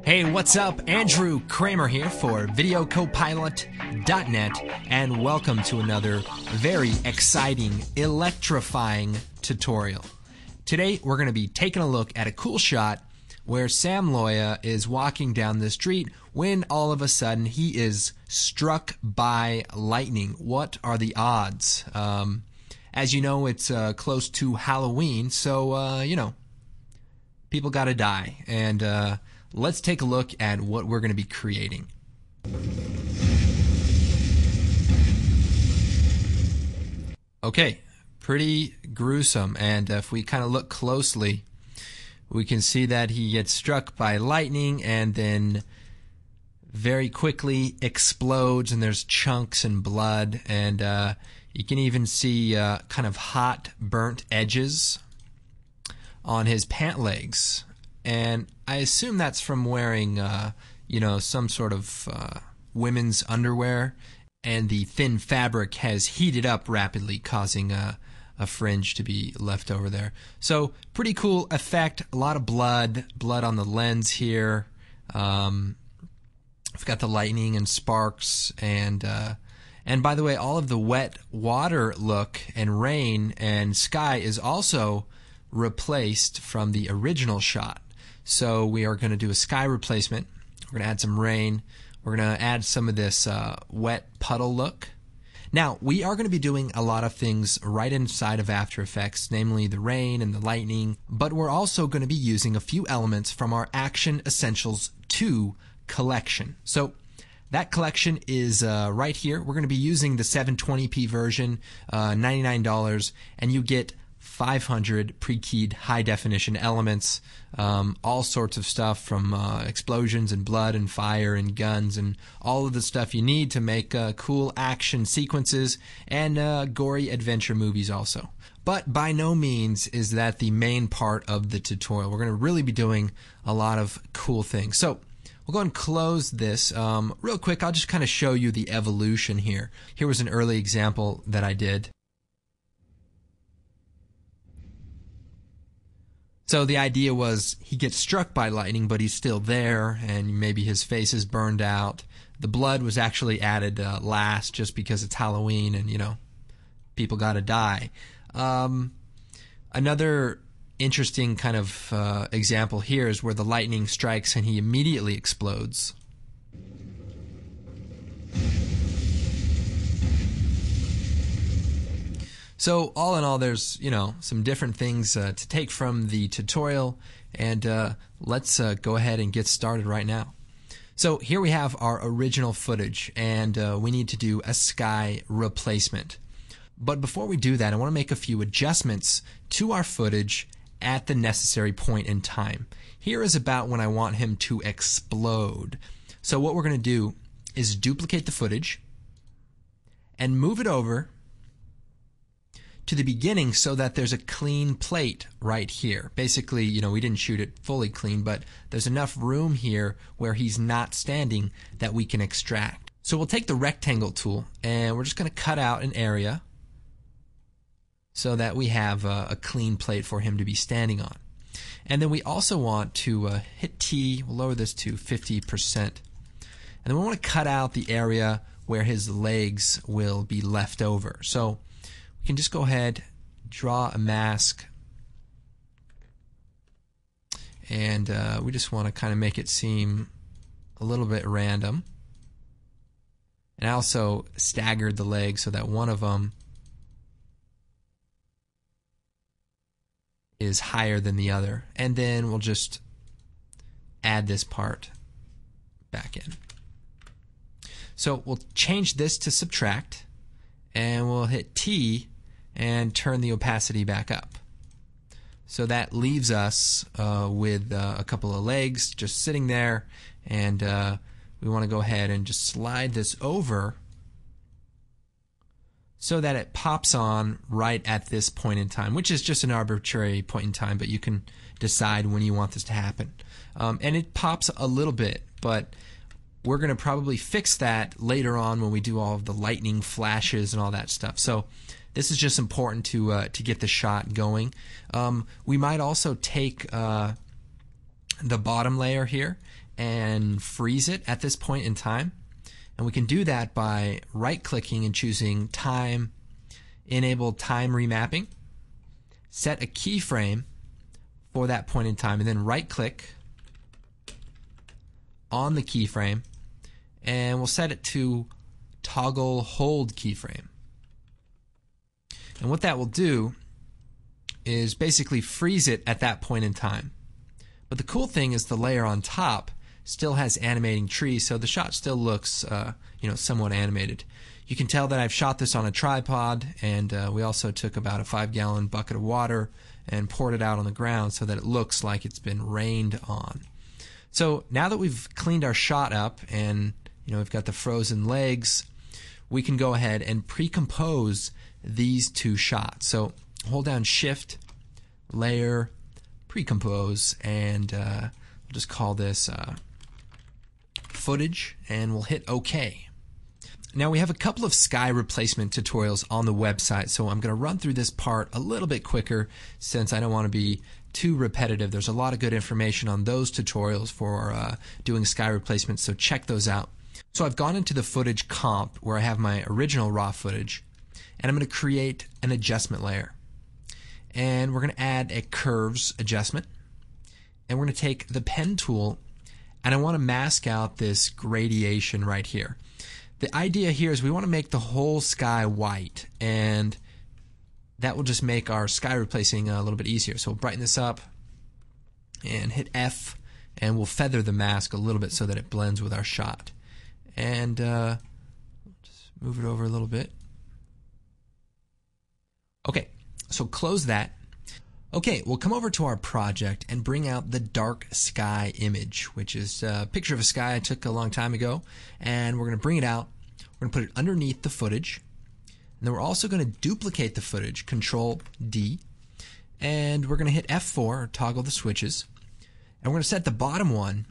Hey, what's up? Andrew Kramer here for VideoCopilot.net, and welcome to another very exciting, electrifying tutorial. Today, we're going to be taking a look at a cool shot where Sam Loya is walking down the street when all of a sudden he is struck by lightning. What are the odds? As you know, it's close to Halloween, so, people gotta die. And let's take a look at what we're going to be creating. Okay, pretty gruesome. And if we kind of look closely, we can see that he gets struck by lightning and then very quickly explodes, and there's chunks and blood, and you can even see kind of hot, burnt edges on his pant legs. And I assume that's from wearing, some sort of women's underwear, and the thin fabric has heated up rapidly, causing a fringe to be left over there. So pretty cool effect. A lot of blood on the lens here. I've got the lightning and sparks, and by the way, all of the wet water look and rain and sky is also replaced from the original shot. So we are going to do a sky replacement. We're going to add some rain. We're going to add some of this wet puddle look. Now, we are going to be doing a lot of things right inside of After Effects, namely the rain and the lightning, but we're also going to be using a few elements from our Action Essentials 2 collection. So that collection is right here. We're going to be using the 720p version, $99, and you get 500 pre-keyed high-definition elements, all sorts of stuff from explosions and blood and fire and guns and all of the stuff you need to make cool action sequences and gory adventure movies also. But by no means is that the main part of the tutorial. We're going to really be doing a lot of cool things. So we'll go and close this. Real quick, I'll just kind of show you the evolution here. Here was an early example that I did. So the idea was he gets struck by lightning, but he's still there, and maybe his face is burned out. The blood was actually added last just because it's Halloween and, people gotta die. Another interesting kind of example here is where the lightning strikes and he immediately explodes. So all in all, there's some different things to take from the tutorial, and let's go ahead and get started right now. So here we have our original footage, and we need to do a sky replacement. But before we do that, I want to make a few adjustments to our footage at the necessary point in time. Here is about when I want him to explode. So what we're going to do is duplicate the footage and move it over to the beginning so that there's a clean plate right here. Basically, we didn't shoot it fully clean, but there's enough room here where he's not standing that we can extract. So we'll take the rectangle tool and we're just going to cut out an area so that we have a clean plate for him to be standing on. And then we also want to hit T, we'll lower this to 50%. And then we want to cut out the area where his legs will be left over. So we can just go ahead, draw a mask, and we just want to kind of make it seem a little bit random. And I also staggered the legs so that one of them is higher than the other. And then we'll just add this part back in. So we'll change this to subtract, and we'll hit T and turn the opacity back up. So that leaves us with a couple of legs just sitting there, and we want to go ahead and just slide this over so that it pops on right at this point in time, which is just an arbitrary point in time, but you can decide when you want this to happen. And it pops a little bit, but we're going to probably fix that later on when we do all of the lightning flashes and all that stuff. So this is just important to get the shot going. We might also take the bottom layer here and freeze it at this point in time. And we can do that by right-clicking and choosing time, enable time remapping, set a keyframe for that point in time, and then right-click on the keyframe, and we'll set it to toggle hold keyframe. And what that will do is basically freeze it at that point in time. But the cool thing is the layer on top still has animating trees, so the shot still looks somewhat animated. You can tell that I've shot this on a tripod, and we also took about a 5-gallon bucket of water and poured it out on the ground so that it looks like it's been rained on. So now that we've cleaned our shot up and we've got the frozen legs, we can go ahead and pre-compose these two shots. So hold down Shift, Layer, Pre-compose, and we'll just call this footage, and we'll hit OK. Now we have a couple of sky replacement tutorials on the website, so I'm going to run through this part a little bit quicker since I don't want to be too repetitive. There's a lot of good information on those tutorials for doing sky replacement, so check those out. So I've gone into the footage comp where I have my original raw footage, and I'm going to create an adjustment layer. And we're going to add a curves adjustment, and we're going to take the pen tool, and I want to mask out this gradation right here. The idea here is we want to make the whole sky white, and that will just make our sky replacing a little bit easier. So we'll brighten this up and hit F, and we'll feather the mask a little bit so that it blends with our shot. And just move it over a little bit. Okay, so close that. Okay, we'll come over to our project and bring out the dark sky image, which is a picture of a sky I took a long time ago, and we're going to bring it out. We're going to put it underneath the footage, and then we're also going to duplicate the footage, Control D, and we're going to hit F4, or toggle the switches, and we're going to set the bottom one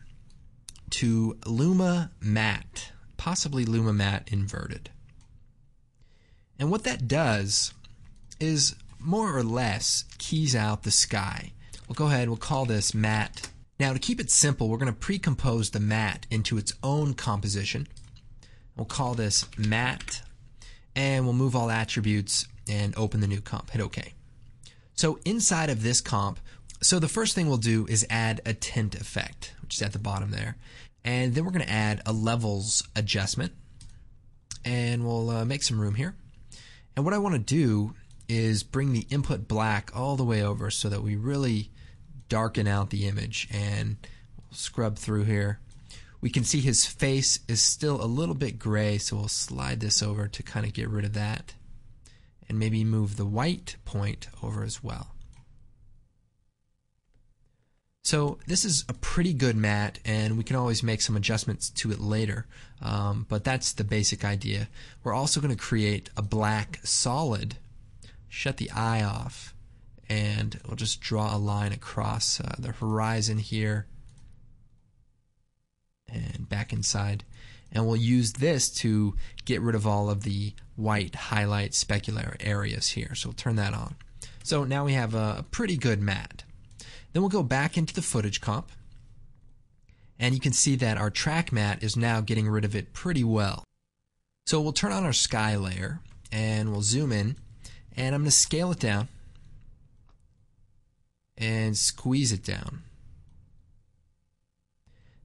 to Luma Matte, possibly Luma Matte inverted. And what that does is more or less keys out the sky. We'll go ahead, we'll call this matte. Now to keep it simple, we're going to pre-compose the matte into its own composition. We'll call this matte, and we'll move all attributes and open the new comp. Hit OK. So inside of this comp, so the first thing we'll do is add a tint effect, which is at the bottom there. And then we're going to add a levels adjustment, and we'll make some room here. And what I want to do is bring the input black all the way over so that we really darken out the image, and we'll scrub through here. We can see his face is still a little bit gray, so we'll slide this over to kind of get rid of that, and maybe move the white point over as well. So this is a pretty good matte, and we can always make some adjustments to it later, but that's the basic idea. We're also going to create a black solid, shut the eye off, and we'll just draw a line across the horizon here and back inside, and we'll use this to get rid of all of the white highlight specular areas here. So we'll turn that on. So now we have a pretty good matte. Then we'll go back into the footage comp, and you can see that our track matte is now getting rid of it pretty well. So we'll turn on our sky layer, and we'll zoom in, and I'm going to scale it down and squeeze it down.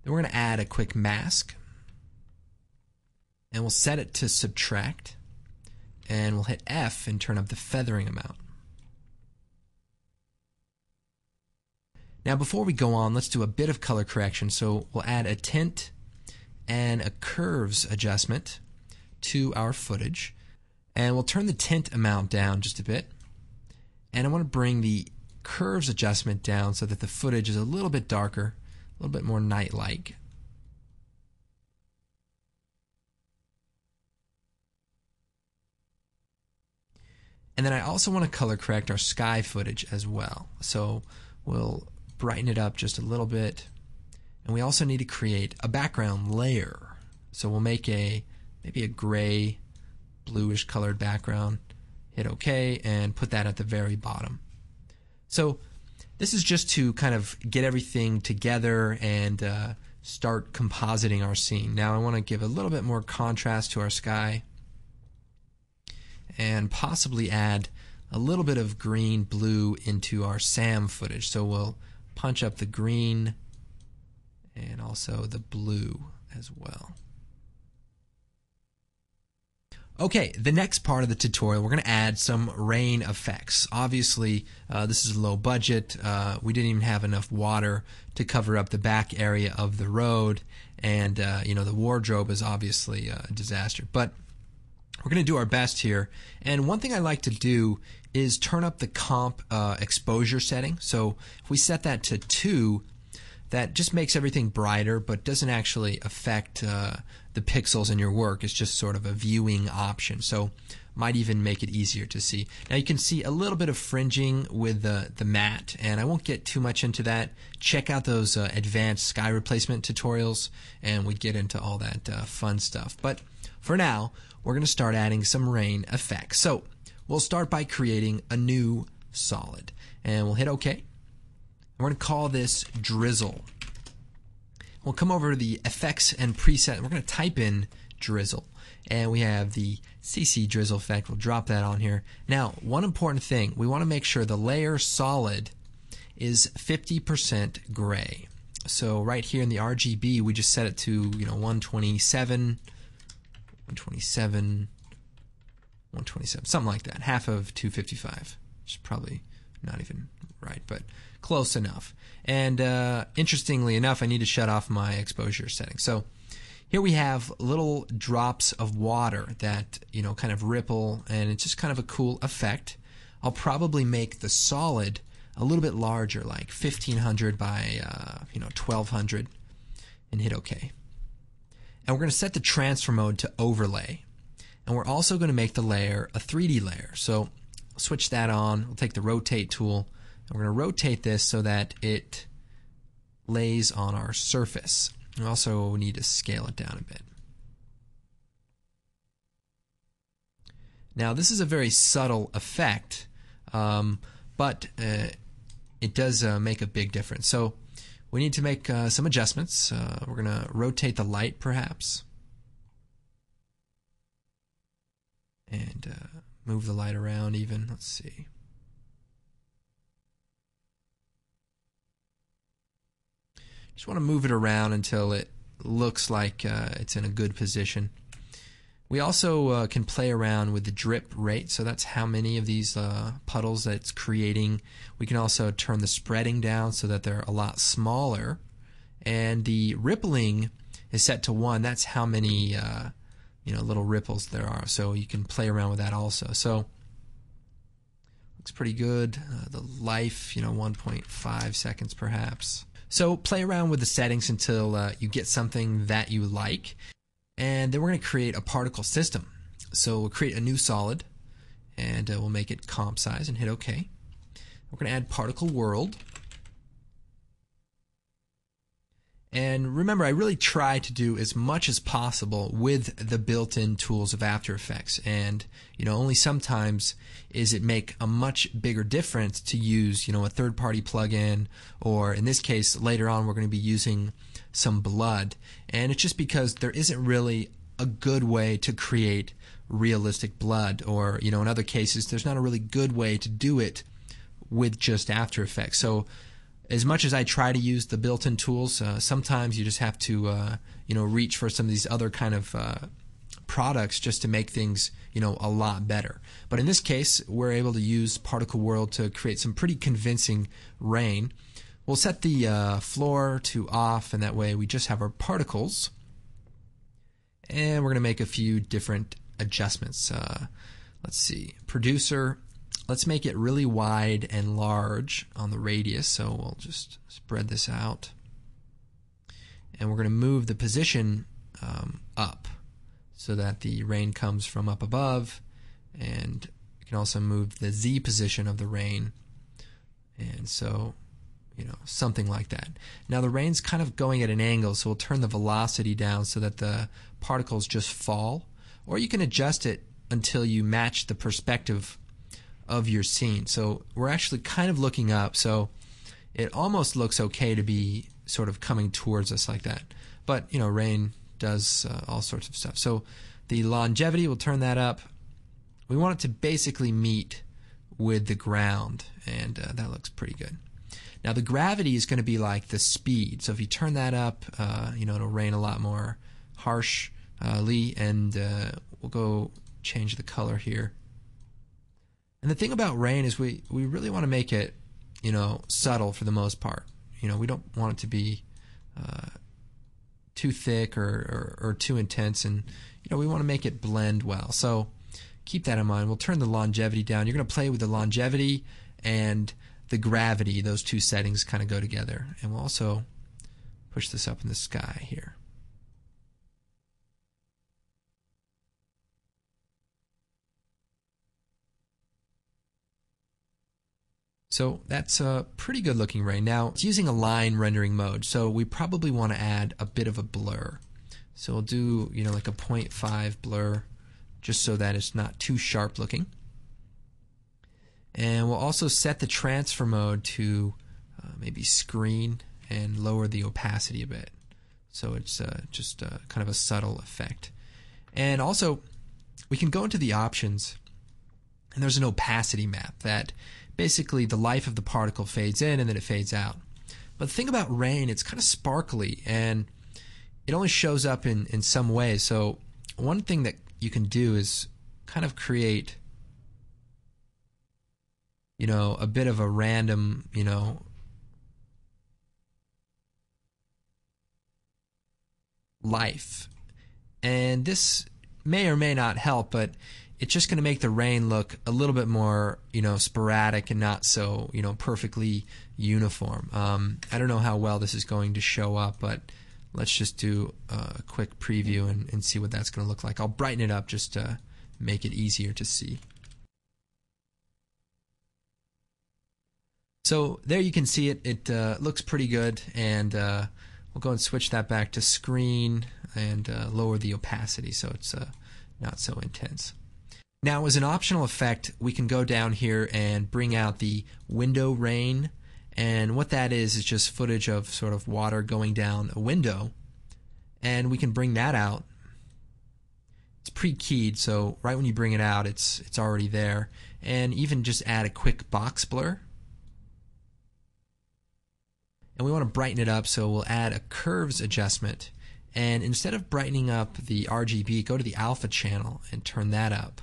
Then we're going to add a quick mask, and we'll set it to subtract, and we'll hit F and turn up the feathering amount. Now before we go on, let's do a bit of color correction. So we'll add a tint and a curves adjustment to our footage, and we'll turn the tint amount down just a bit, and I want to bring the curves adjustment down so that the footage is a little bit darker, a little bit more night-like. And then I also want to color correct our sky footage as well. So we'll brighten it up just a little bit, and we also need to create a background layer. So we'll make maybe a gray, bluish colored background, hit OK, and put that at the very bottom. So this is just to kind of get everything together and start compositing our scene. Now I want to give a little bit more contrast to our sky and possibly add a little bit of green, blue into our SAM footage. So we'll punch up the green and also the blue as well. Okay, the next part of the tutorial, we're going to add some rain effects. Obviously, this is low budget. We didn't even have enough water to cover up the back area of the road, and the wardrobe is obviously a disaster. But we're going to do our best here. And one thing I like to do is turn up the comp exposure setting. So if we set that to 2, that just makes everything brighter, but doesn't actually affect the pixels in your work. It's just sort of a viewing option. So might even make it easier to see. Now you can see a little bit of fringing with the matte, and I won't get too much into that. Check out those advanced sky replacement tutorials, and we get into all that fun stuff. But for now, we're going to start adding some rain effects. So we'll start by creating a new solid, and we'll hit OK. We're going to call this drizzle. We'll come over to the effects and preset. We're going to type in drizzle, and we have the CC drizzle effect. We'll drop that on here. Now, one important thing, we want to make sure the layer solid is 50% gray. So right here in the RGB, we just set it to 127, 127, 127, something like that, half of 255. Which is probably not even right, but close enough. And interestingly enough, I need to shut off my exposure setting. So here we have little drops of water that kind of ripple, and it's just kind of a cool effect. I'll probably make the solid a little bit larger, like 1500 by 1200, and hit OK. And we're going to set the transfer mode to overlay, and we're also going to make the layer a 3D layer. So switch that on. We'll take the rotate tool, and we're going to rotate this so that it lays on our surface. We also need to scale it down a bit. Now this is a very subtle effect, but it does make a big difference. So we need to make some adjustments. We're going to rotate the light perhaps, and move the light around even. Let's see. Just want to move it around until it looks like it's in a good position. We also can play around with the drip rate, so that's how many of these puddles that it's creating. We can also turn the spreading down so that they're a lot smaller, and the rippling is set to 1. That's how many little ripples there are, so you can play around with that also. So looks pretty good. The life, 1.5 seconds perhaps. So play around with the settings until you get something that you like, and then we're going to create a particle system. So we'll create a new solid, and we'll make it comp size and hit OK. We're going to add particle world. And remember, I really try to do as much as possible with the built-in tools of After Effects, and only sometimes is it make a much bigger difference to use a third-party plugin, or in this case later on we're going to be using some blood, and it's just because there isn't really a good way to create realistic blood, or in other cases there's not a really good way to do it with just After Effects. So as much as I try to use the built-in tools, sometimes you just have to reach for some of these other kind of products just to make things a lot better. But in this case, we're able to use Particle World to create some pretty convincing rain. We'll set the floor to off, and that way we just have our particles. And we're going to make a few different adjustments. Let's see, producer. Let's make it really wide and large on the radius, so we'll just spread this out. And we're going to move the position up so that the rain comes from up above, and we can also move the Z position of the rain, and so something like that. Now the rain's kind of going at an angle, so we'll turn the velocity down so that the particles just fall, or you can adjust it until you match the perspective of your scene. So we're actually kind of looking up, so it almost looks okay to be sort of coming towards us like that. But, rain does all sorts of stuff. So the longevity, we'll turn that up. We want it to basically meet with the ground, and that looks pretty good. Now the gravity is going to be like the speed. So if you turn that up, it'll rain a lot more harshly, and we'll go change the color here. And the thing about rain is we really want to make it, subtle for the most part. We don't want it to be too thick or too intense, and we want to make it blend well. So keep that in mind. We'll turn the longevity down. You're going to play with the longevity and the gravity. Those two settings kind of go together. And we'll also push this up in the sky here. So that's a pretty good looking rain. Now it's using a line rendering mode, so we probably want to add a bit of a blur. So we'll do like a 0.5 blur, just so that it's not too sharp looking. And we'll also set the transfer mode to maybe screen and lower the opacity a bit, so it's just kind of a subtle effect. And also we can go into the options, and there's an opacity map that basically the life of the particle fades in and then it fades out. But the thing about rain, it's kind of sparkly and it only shows up in some ways. So one thing that you can do is kind of create a bit of a random life, and this may or may not help, but it's just going to make the rain look a little bit more, sporadic and not so, perfectly uniform. I don't know how well this is going to show up, but let's just do a quick preview and see what that's going to look like. I'll brighten it up just to make it easier to see. So there you can see it. It looks pretty good, and we'll go and switch that back to screen and lower the opacity so it's not so intense. Now, as an optional effect, we can go down here and bring out the window rain, and what that is just footage of sort of water going down a window, and we can bring that out. It's pre-keyed, so right when you bring it out, it's already there, and even just add a quick box blur. And we want to brighten it up, so we'll add a curves adjustment, and instead of brightening up the RGB, go to the alpha channel and turn that up.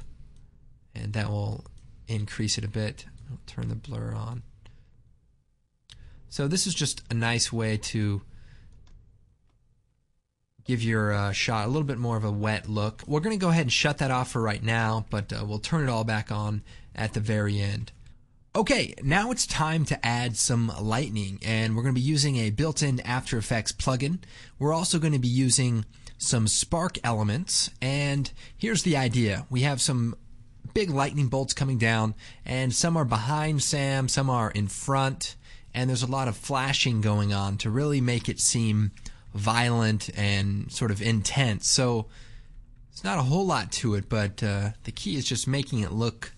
And that will increase it a bit. I'll turn the blur on. So this is just a nice way to give your shot a little bit more of a wet look. We're going to go ahead and shut that off for right now, but we'll turn it all back on at the very end. Okay, now it's time to add some lightning, and we're going to be using a built-in After Effects plugin. We're also going to be using some spark elements, and here's the idea. We have some big lightning bolts coming down, and some are behind Sam, some are in front, and there's a lot of flashing going on to really make it seem violent and sort of intense. So it's not a whole lot to it, but the key is just making it look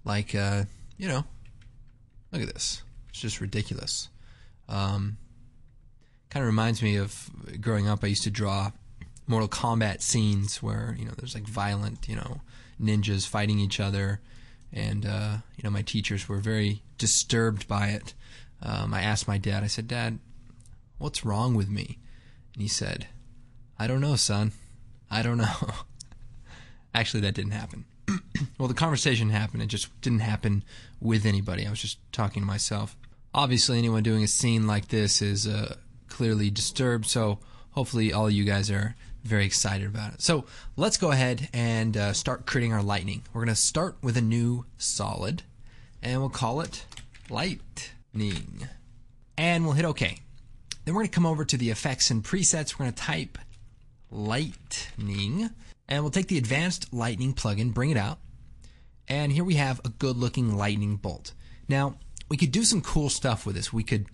like, look at this. It's just ridiculous. Kind of reminds me of growing up. I used to draw Mortal Kombat scenes where, there's like violent, ninjas fighting each other, and my teachers were very disturbed by it. I asked my dad, I said, "Dad, what's wrong with me?" And he said, "I don't know, son. I don't know." Actually, that didn't happen. Well, the conversation happened. It just didn't happen with anybody. I was just talking to myself. Obviously, anyone doing a scene like this is clearly disturbed, so hopefully all of you guys are very excited about it. So let's go ahead and start creating our lightning. We're going to start with a new solid, and we'll call it lightning. And we'll hit OK. Then we're going to come over to the effects and presets. We're going to type lightning, and we'll take the advanced lightning plugin, bring it out, and here we have a good looking lightning bolt. Now we could do some cool stuff with this. We could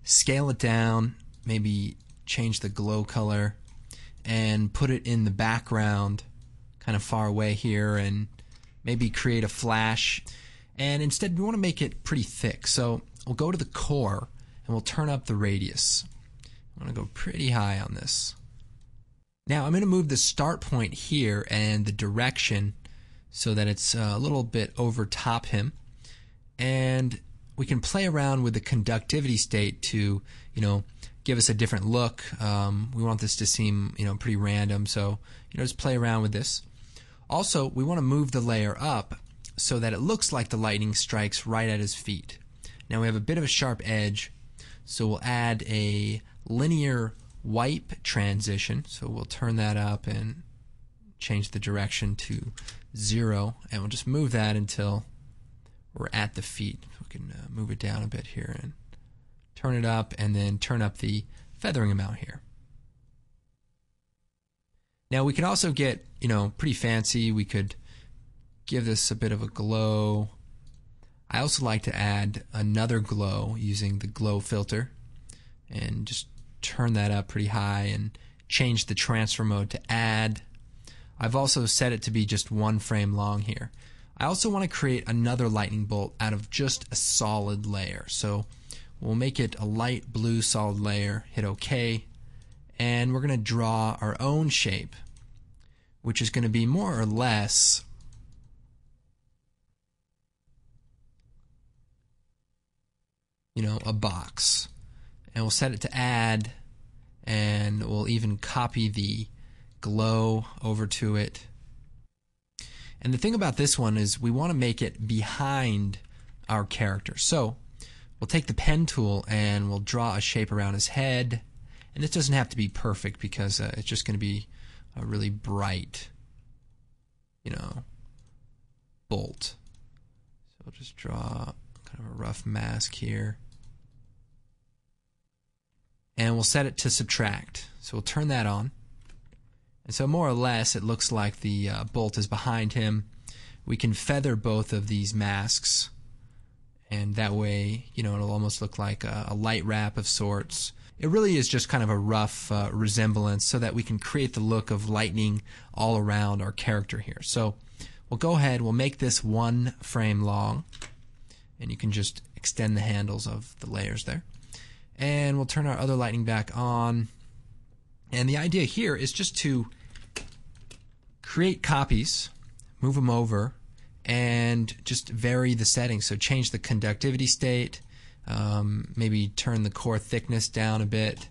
scale it down, maybe change the glow color, and put it in the background kind of far away here, and maybe create a flash. And instead we want to make it pretty thick, so we'll go to the core and we'll turn up the radius. I want to go pretty high on this. Now I'm going to move the start point here and the direction so that it's a little bit over top him. And we can play around with the conductivity state to, give us a different look. We want this to seem, pretty random. So, just play around with this. Also, we want to move the layer up so that it looks like the lightning strikes right at his feet. Now we have a bit of a sharp edge, so we'll add a linear wipe transition. So we'll turn that up and change the direction to 0, and we'll just move that until we're at the feet. We can move it down a bit here and turn it up, and then turn up the feathering amount here. Now we can also get, pretty fancy. We could give this a bit of a glow. I also like to add another glow using the glow filter, and just turn that up pretty high and change the transfer mode to add. I've also set it to be just 1 frame long here. I also want to create another lightning bolt out of just a solid layer. So we'll make it a light blue solid layer, hit OK, and we're going to draw our own shape, which is going to be more or less a box. And we'll set it to add, and we'll even copy the glow over to it. And the thing about this one is we want to make it behind our character. So we'll take the pen tool and we'll draw a shape around his head. And this doesn't have to be perfect because it's just going to be a really bright, bolt. So we'll just draw kind of a rough mask here. And we'll set it to subtract. So we'll turn that on. And so more or less it looks like the bolt is behind him. We can feather both of these masks, and that way, it'll almost look like a light wrap of sorts. It really is just kind of a rough resemblance so that we can create the look of lightning all around our character here. So we'll go ahead, we'll make this 1 frame long, and you can just extend the handles of the layers there. And we'll turn our other lightning back on. And the idea here is just to create copies, move them over, and just vary the settings. So change the conductivity state, maybe turn the core thickness down a bit,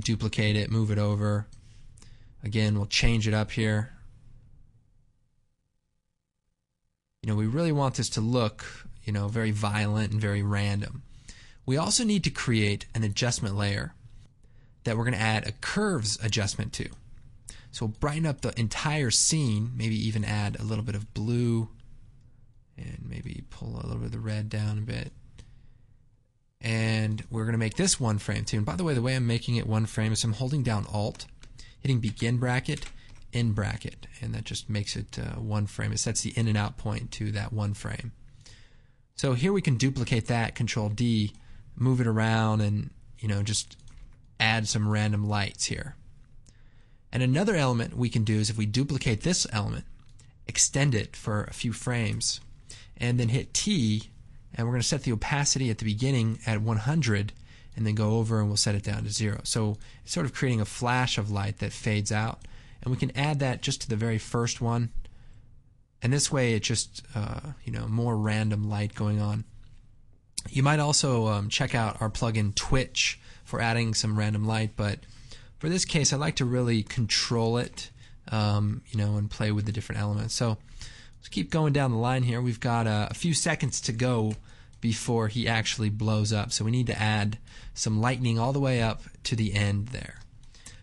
duplicate it, move it over. Again, we'll change it up here. We really want this to look, very violent and very random. We also need to create an adjustment layer that we're going to add a curves adjustment to. So we'll brighten up the entire scene, maybe even add a little bit of blue, and maybe pull a little bit of the red down a bit. And we're going to make this 1 frame too. And by the way I'm making it 1 frame is I'm holding down Alt, hitting begin bracket, end bracket, and that just makes it 1 frame. It sets the in and out point to that 1 frame. So here we can duplicate that, Control D, move it around, and just add some random lights here. And another element we can do is if we duplicate this element, extend it for a few frames, and then hit T, and we're going to set the opacity at the beginning at 100, and then go over and we'll set it down to 0. So it's sort of creating a flash of light that fades out, and we can add that just to the very first one, and this way it's just more random light going on. You might also check out our plugin Twitch for adding some random light, but for this case I like to really control it, and play with the different elements. So let's keep going down the line here. We've got a few seconds to go before he actually blows up, so we need to add some lightning all the way up to the end there.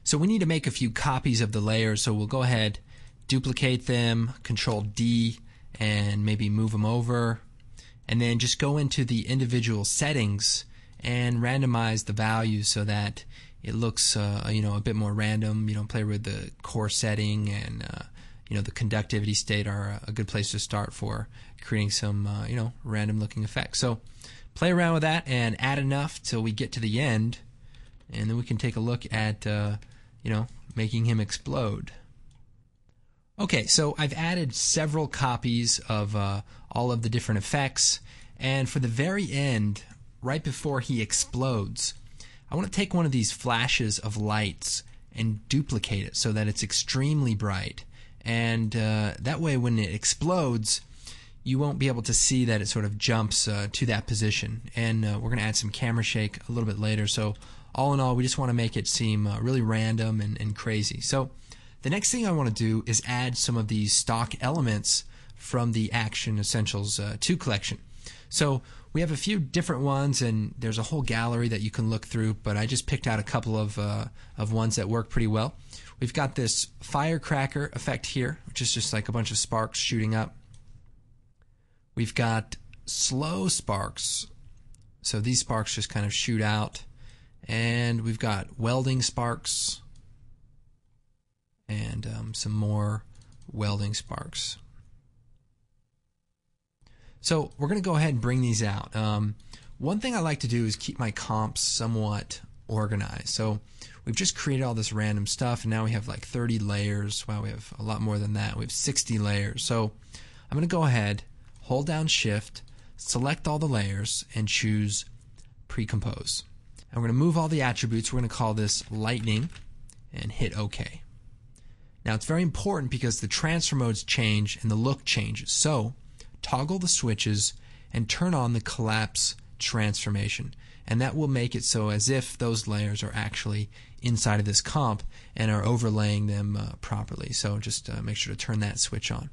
So we need to make a few copies of the layers, so we'll go ahead, duplicate them, Control D, and maybe move them over, and then just go into the individual settings and randomize the values so that it looks a bit more random. Play with the core setting, and the conductivity state are a good place to start for creating some random looking effects. So play around with that and add enough till we get to the end, and then we can take a look at making him explode. Okay, so I've added several copies of all of the different effects, and for the very end right before he explodes, I want to take one of these flashes of lights and duplicate it so that it's extremely bright. And that way when it explodes, you won't be able to see that it sort of jumps to that position. And we're going to add some camera shake a little bit later. So all in all, we just want to make it seem really random and crazy. So the next thing I want to do is add some of these stock elements from the Action Essentials 2 collection. So we have a few different ones, and there's a whole gallery that you can look through, but I just picked out a couple of ones that work pretty well. We've got this firecracker effect here, which is just like a bunch of sparks shooting up. We've got slow sparks, so these sparks just kind of shoot out. And we've got welding sparks and some more welding sparks. So we're going to go ahead and bring these out. One thing I like to do is keep my comps somewhat organized. So we've just created all this random stuff, and now we have like 30 layers. Wow, we have a lot more than that. We have 60 layers. So I'm going to go ahead, hold down Shift, select all the layers, and choose Pre-Compose. And we're going to move all the attributes. We're going to call this Lightning and hit OK. Now it's very important because the transfer modes change and the look changes. So toggle the switches and turn on the collapse transformation, and that will make it so as if those layers are actually inside of this comp and are overlaying them properly. So just make sure to turn that switch on.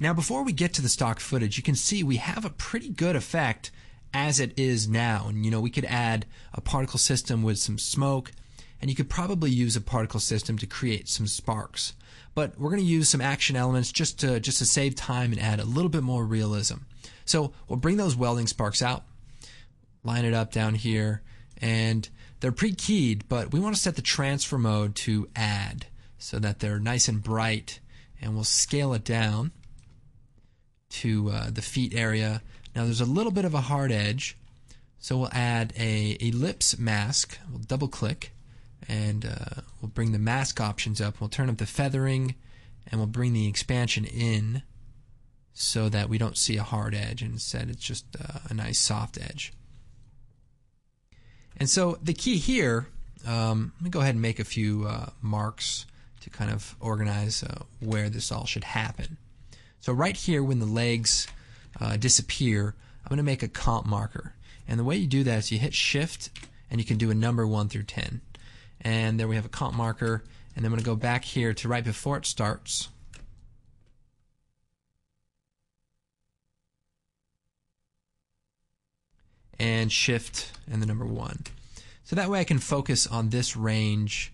Now before we get to the stock footage, you can see we have a pretty good effect as it is now. And you know, we could add a particle system with some smoke, and you could probably use a particle system to create some sparks. But we're going to use some action elements just to save time and add a little bit more realism. So we'll bring those welding sparks out, line it up down here, and they're pre-keyed, but we want to set the transfer mode to add so that they're nice and bright, and we'll scale it down to the feet area. Now there's a little bit of a hard edge, so we'll add a Ellipse Mask. We'll double click, and we'll bring the mask options up. We'll turn up the feathering, and we'll bring the expansion in so that we don't see a hard edge, and instead it's just a nice soft edge. And so the key here, let me go ahead and make a few marks to kind of organize where this all should happen. So right here when the legs disappear, I'm going to make a comp marker. And the way you do that is you hit Shift, and you can do a number 1 through 10. And there we have a comp marker, and then I'm going to go back here to right before it starts. And Shift and the number 1. So that way I can focus on this range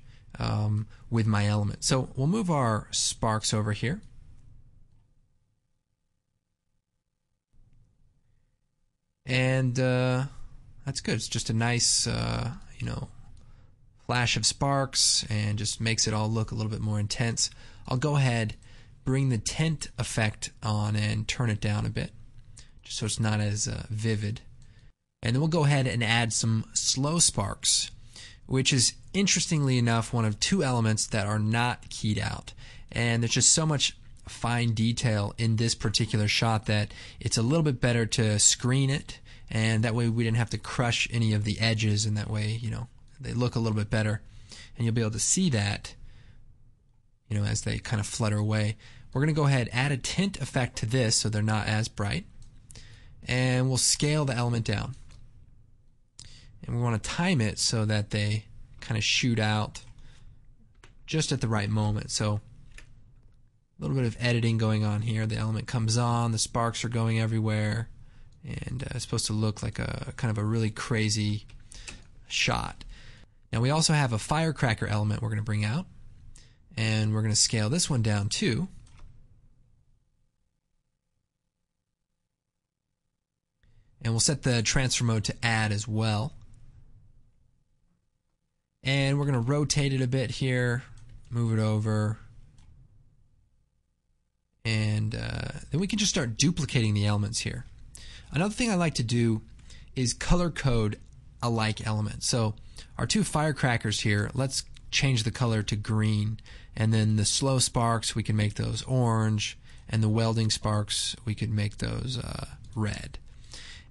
with my element. So we'll move our sparks over here. And that's good. It's just a nice, flash of sparks, and just makes it all look a little bit more intense. I'll go ahead, bring the tint effect on, and turn it down a bit, just so it's not as vivid. And then we'll go ahead and add some slow sparks, which is, interestingly enough, one of 2 elements that are not keyed out. And there's just so much fine detail in this particular shot that it's a little bit better to screen it, and that way we didn't have to crush any of the edges, and that way, they look a little bit better, and you'll be able to see that, as they kind of flutter away. We're going to go ahead, add a tint effect to this so they're not as bright, and we'll scale the element down. And we want to time it so that they kind of shoot out just at the right moment. So a little bit of editing going on here. The element comes on, the sparks are going everywhere, and it's supposed to look like a kind of a really crazy shot. Now we also have a firecracker element we're going to bring out, and we're going to scale this one down too. And we'll set the transfer mode to add as well. And we're going to rotate it a bit here, move it over, and then we can just start duplicating the elements here. Another thing I like to do is color code a like element. So our 2 firecrackers here, let's change the color to green, and then the slow sparks, we can make those orange, and the welding sparks, we could make those red.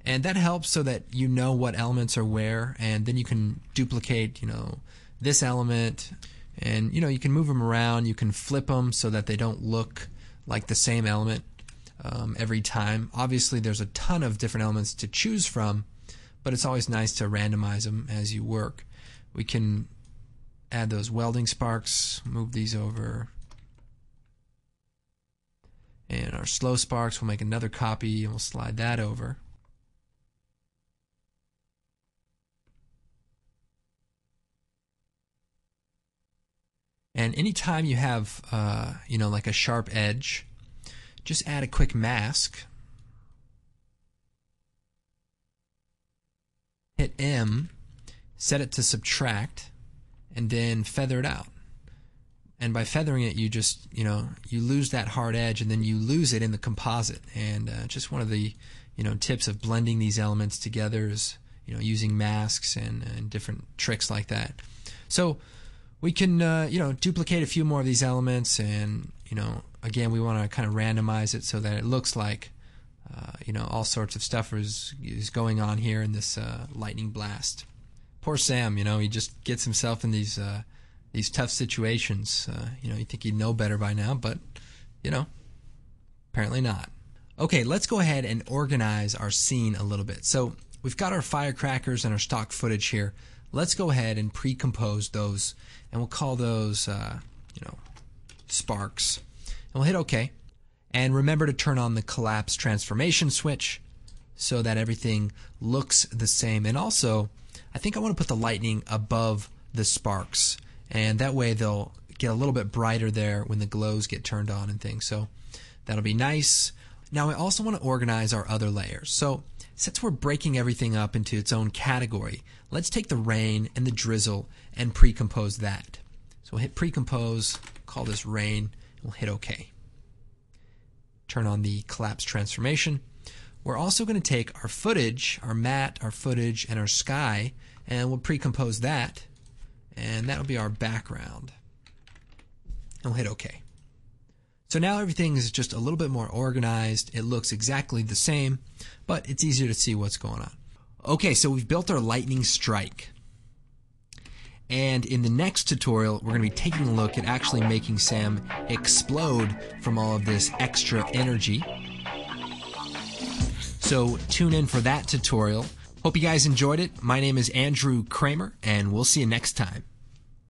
And that helps so that you know what elements are where, and then you can duplicate, this element, and, you can move them around. You can flip them so that they don't look like the same element every time. Obviously, there's a ton of different elements to choose from, but it's always nice to randomize them as you work. We can add those welding sparks, move these over. And our slow sparks, we'll make another copy and we'll slide that over. And anytime you have, like a sharp edge, just add a quick mask. Hit M, set it to subtract, and then feather it out. And by feathering it, you just, you lose that hard edge, and then you lose it in the composite. And just one of the, tips of blending these elements together is, using masks and different tricks like that. So we can, duplicate a few more of these elements, and, again, we want to kind of randomize it so that it looks like, all sorts of stuff is going on here in this lightning blast. Poor Sam, he just gets himself in these tough situations. You think he'd know better by now, but, apparently not. Okay, let's go ahead and organize our scene a little bit. So we've got our firecrackers and our stock footage here. Let's go ahead and pre-compose those, and we'll call those, sparks. And we'll hit OK. And remember to turn on the collapse transformation switch so that everything looks the same. And also, I think I want to put the lightning above the sparks, and that way they'll get a little bit brighter there when the glows get turned on and things. So that'll be nice. Now I also want to organize our other layers. So since we're breaking everything up into its own category, let's take the rain and the drizzle and pre-compose that. So we'll hit pre-compose, call this rain, and we'll hit OK. Turn on the collapse transformation. We're also going to take our footage, our matte, our footage, and our sky, and we'll pre-compose that, and that'll be our background. And we'll hit OK. So now everything is just a little bit more organized. It looks exactly the same, but it's easier to see what's going on. Okay, so we've built our lightning strike. And in the next tutorial, we're going to be taking a look at actually making Sam explode from all of this extra energy. So tune in for that tutorial. Hope you guys enjoyed it. My name is Andrew Kramer, and we'll see you next time.